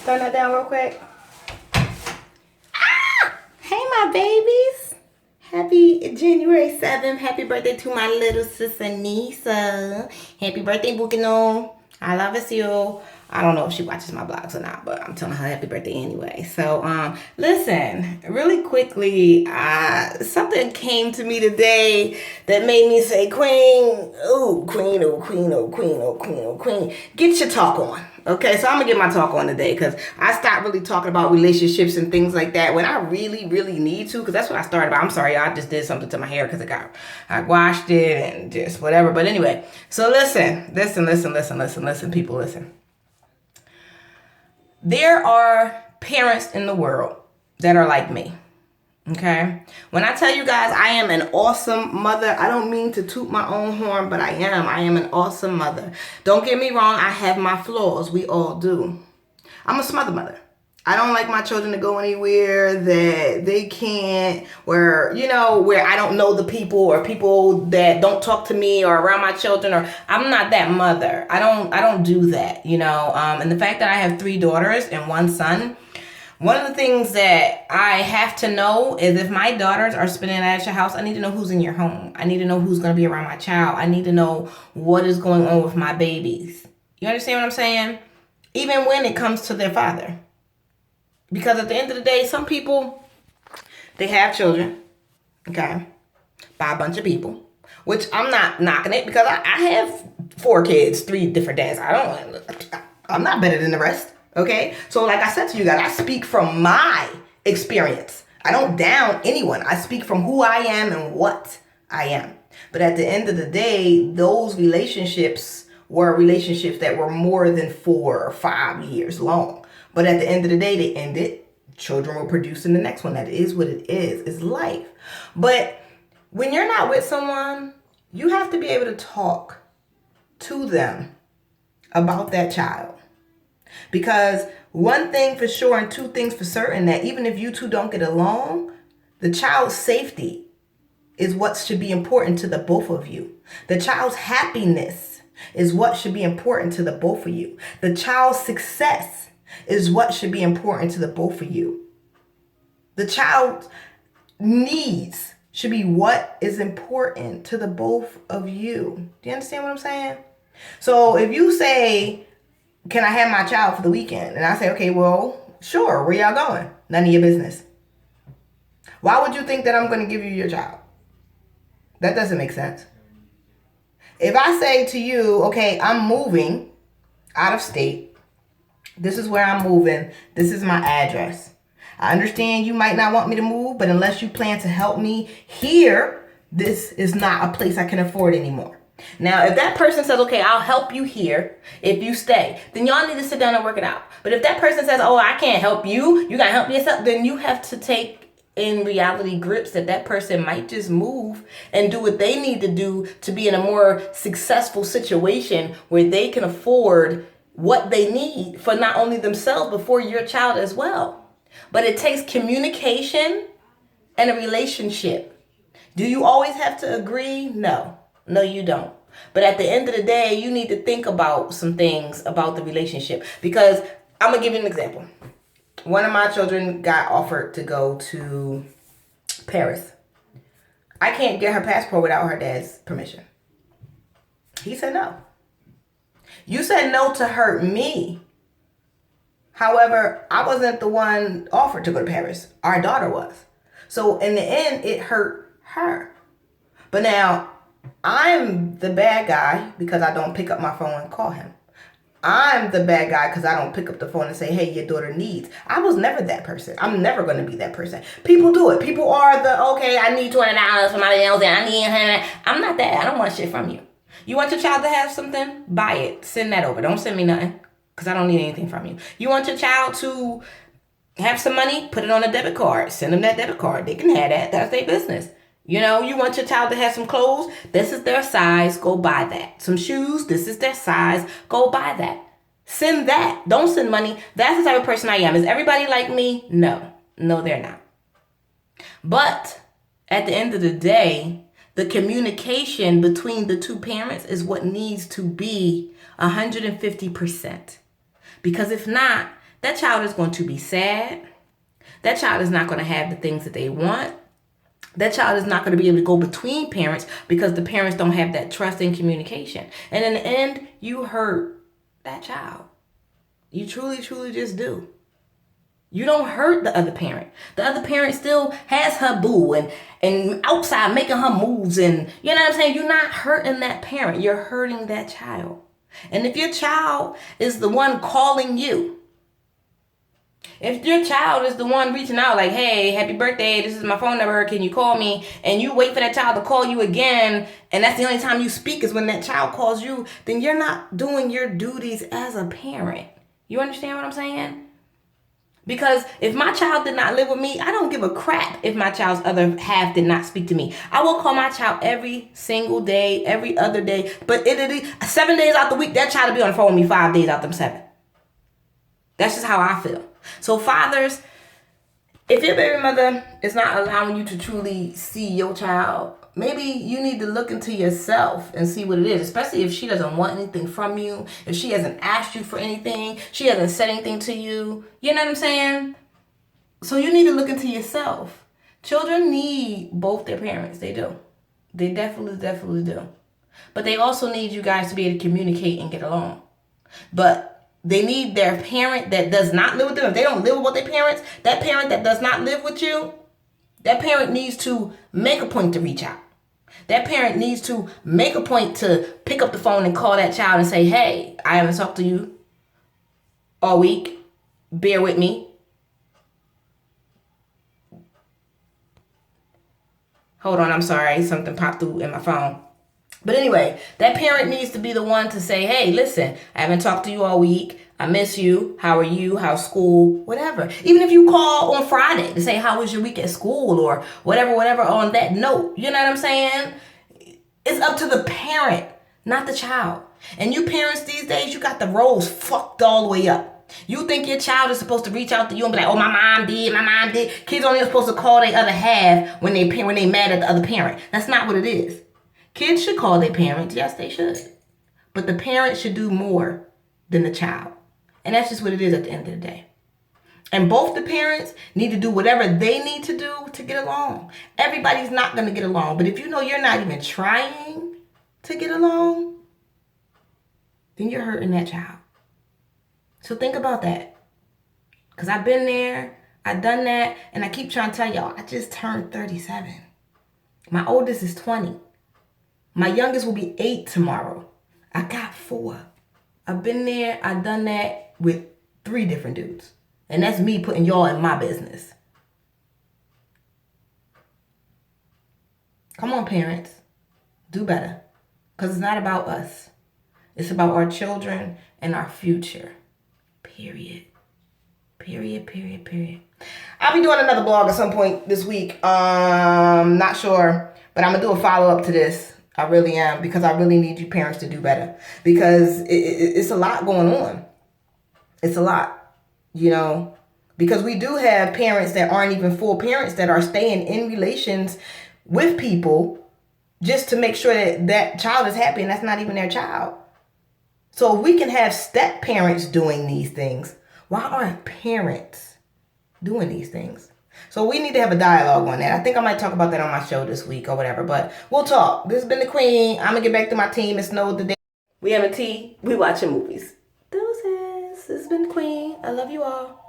Turn that down real quick. Hey, my babies. Happy January 7th. Happy birthday to my little sister Nisa. Happy birthday, Bukino. I love you. I don't know if she watches my vlogs or not, but I'm telling her happy birthday anyway. So, listen, really quickly, something came to me today that made me say, Queen, oh, Queen, oh, Queen, oh, Queen, oh, Queen, oh, Queen, get your talk on. Okay, so I'm gonna get my talk on today because I stopped really talking about relationships and things like that when I really, really need to, because that's what I started about. I'm sorry, I just did something to my hair because I washed it and just whatever. But anyway, so listen, people, listen. There are parents in the world that are like me. Okay. When I tell you guys I am an awesome mother, I don't mean to toot my own horn, but I am an awesome mother. Don't get me wrong, I have my flaws. We all do. I'm a smother mother. I don't like my children to go anywhere that they can't, where I don't know the people, or people that don't talk to me or around my children, or I'm not that mother. I don't do that, and the fact that I have 3 daughters and 1 son, one of the things that I have to know is if my daughters are spending at your house, I need to know who's in your home. I need to know who's going to be around my child. I need to know what is going on with my babies. You understand what I'm saying? Even when it comes to their father. Because at the end of the day, some people, they have children, okay, by a bunch of people, which I'm not knocking it, because I have 4 kids, 3 different dads. I'm not better than the rest. Okay, so like I said to you guys, I speak from my experience. I don't down anyone. I speak from who I am and what I am. But at the end of the day, those relationships were relationships that were more than 4 or 5 years long. But at the end of the day, they ended. Children were producing the next one. That is what it is. It's life. But when you're not with someone, you have to be able to talk to them about that child. Because one thing for sure and 2 things for certain, that even if you 2 don't get along, the child's safety is what should be important to the both of you. The child's happiness is what should be important to the both of you. The child's success is what should be important to the both of you. The child's needs should be what is important to the both of you. Do you understand what I'm saying? So if you say, can I have my child for the weekend? And I say, okay, well, sure. Where y'all going? None of your business. Why would you think that I'm going to give you your child? That doesn't make sense. If I say to you, okay, I'm moving out of state. This is where I'm moving. This is my address. I understand you might not want me to move, but unless you plan to help me here, this is not a place I can afford anymore. Now, if that person says, okay, I'll help you here if you stay, then y'all need to sit down and work it out. But if that person says, oh, I can't help you, you got to help yourself, then you have to take in reality grips that person might just move and do what they need to do to be in a more successful situation where they can afford what they need for not only themselves, but for your child as well. But it takes communication and a relationship. Do you always have to agree? No, you don't. But at the end of the day, you need to think about some things about the relationship. Because I'm going to give you an example. One of my children got offered to go to Paris. I can't get her passport without her dad's permission. He said no. You said no to hurt me. However, I wasn't the one offered to go to Paris. Our daughter was. So in the end, it hurt her. But now, I'm the bad guy because I don't pick up my phone and call him. I'm the bad guy because I don't pick up the phone and say, hey, your daughter needs. I was never that person. I'm never going to be that person. People do it. People are okay, I need $20 for my nails and I need $100. I'm not that. I don't want shit from you. You want your child to have something? Buy it. Send that over. Don't send me nothing because I don't need anything from you. You want your child to have some money? Put it on a debit card. Send them that debit card. They can have that. That's their business. You want your child to have some clothes. This is their size. Go buy that. Some shoes. This is their size. Go buy that. Send that. Don't send money. That's the type of person I am. Is everybody like me? No, they're not. But at the end of the day, the communication between the 2 parents is what needs to be 150%. Because if not, that child is going to be sad. That child is not going to have the things that they want. That child is not going to be able to go between parents because the parents don't have that trust and communication. And in the end, you hurt that child. You truly, truly just do. You don't hurt the other parent. The other parent still has her boo and outside making her moves, and you know what I'm saying? You're not hurting that parent. You're hurting that child. And if your child is the one calling you, if your child is the one reaching out like, hey, happy birthday, this is my phone number, can you call me? And you wait for that child to call you again, and that's the only time you speak is when that child calls you, then you're not doing your duties as a parent. You understand what I'm saying? Because if my child did not live with me, I don't give a crap if my child's other half did not speak to me. I will call my child every single day, every other day. But 7 days out the week, that child will be on the phone with me 5 days out them 7. That's just how I feel. So fathers, if your baby mother is not allowing you to truly see your child, maybe you need to look into yourself and see what it is, especially if she doesn't want anything from you, if she hasn't asked you for anything, she hasn't said anything to you. You know what I'm saying? So you need to look into yourself. Children need both their parents. They do. They definitely do. But they also need you guys to be able to communicate and get along. But they need their parent that does not live with them. If they don't live with their parents, that parent that does not live with you, that parent needs to make a point to reach out. That parent needs to make a point to pick up the phone and call that child and say, hey, I haven't talked to you all week. Bear with me. Hold on, I'm sorry. Something popped through in my phone. But anyway, that parent needs to be the one to say, hey, listen, I haven't talked to you all week. I miss you. How are you? How's school? Whatever. Even if you call on Friday to say, how was your week at school or whatever on that note. You know what I'm saying? It's up to the parent, not the child. And you parents these days, you got the roles fucked all the way up. You think your child is supposed to reach out to you and be like, oh, my mom did. Kids only are supposed to call their other half when they mad at the other parent. That's not what it is. Kids should call their parents. Yes, they should. But the parent should do more than the child. And that's just what it is at the end of the day. And both the parents need to do whatever they need to do to get along. Everybody's not going to get along. But if you know you're not even trying to get along, then you're hurting that child. So think about that. Because I've been there. I've done that. And I keep trying to tell y'all, I just turned 37. My oldest is 20. My youngest will be 8 tomorrow. I got 4. I've been there. I've done that with 3 different dudes. And that's me putting y'all in my business. Come on, parents. Do better. Because it's not about us. It's about our children and our future. Period. I'll be doing another blog at some point this week. Not sure. But I'm going to do a follow-up to this. I really am, because I really need you parents to do better, because it's a lot going on. It's a lot, you know, because we do have parents that aren't even full parents that are staying in relations with people just to make sure that that child is happy, and that's not even their child. So if we can have step parents doing these things, why aren't parents doing these things? So we need to have a dialogue on that. I think I might talk about that on my show this week or whatever, but we'll talk. This has been the Queen. I'm going to get back to my team. It snowed today. We having tea. We watching movies. Deuces. This has been the Queen. I love you all.